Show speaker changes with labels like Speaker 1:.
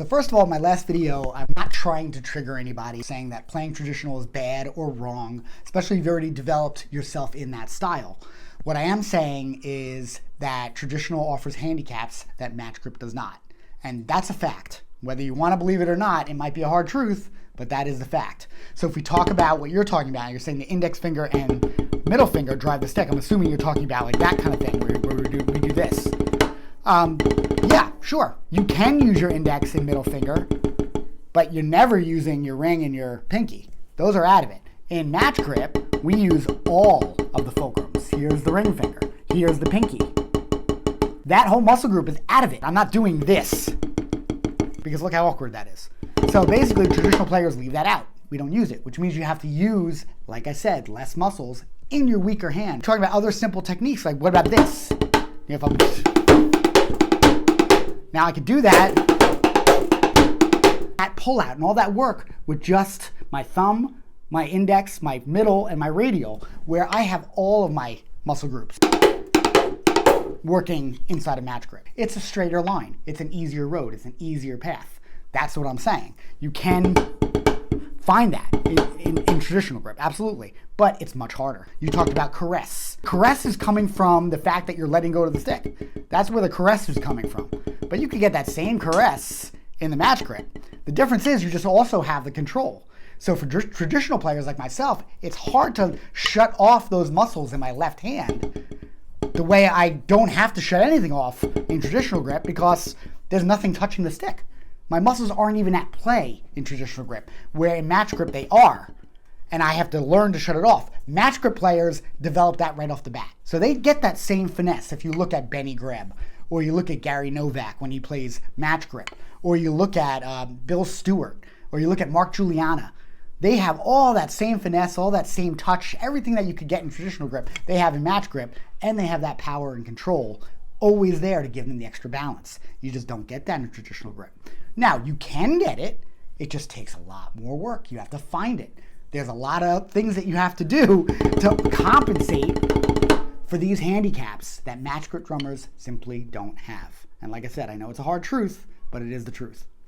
Speaker 1: So first of all, in my last video, I'm not trying to trigger anybody saying that playing traditional is bad or wrong, especially if you've already developed yourself in that style. What I am saying is that traditional offers handicaps that match grip does not. And that's a fact. Whether you want to believe it or not, it might be a hard truth, but that is the fact. So if we talk about what you're talking about, you're saying the index finger and middle finger drive the stick. I'm assuming you're talking about like that kind of thing where we do this. Yeah, sure. You can use your index and middle finger, but you're never using your ring and your pinky. Those are out of it. In match grip, we use all of the fulcrums. Here's the ring finger. Here's the pinky. That whole muscle group is out of it. I'm not doing this because look how awkward that is. So basically, traditional players leave that out. We don't use it, which means you have to use, like I said, less muscles in your weaker hand. I'm talking about other simple techniques, like what about this? If I'm... Now I could do that pull out and all that work with just my thumb, my index, my middle, and my radial, where I have all of my muscle groups working inside a match grip. It's a straighter line. It's an easier road. It's an easier path. That's what I'm saying. You can find that in traditional grip, absolutely, but it's much harder. You talked about caress. Caress is coming from the fact that you're letting go of the stick. That's where the caress is coming from. But you could get that same caress in the match grip. The difference is you just also have the control. So for traditional players like myself, it's hard to shut off those muscles in my left hand the way I don't have to shut anything off in traditional grip because there's nothing touching the stick. My muscles aren't even at play in traditional grip, where in match grip they are, and I have to learn to shut it off. Match grip players develop that right off the bat. So they get that same finesse if you look at Benny Greb, or you look at Gary Novak when he plays match grip, or you look at Bill Stewart, or you look at Mark Juliana. They have all that same finesse, all that same touch, everything that you could get in traditional grip, they have in match grip, and they have that power and control always there to give them the extra balance. You just don't get that in traditional grip. Now, you can get it, it just takes a lot more work. You have to find it. There's a lot of things that you have to do to compensate for these handicaps that match grip drummers simply don't have. And like I said, I know it's a hard truth, but it is the truth.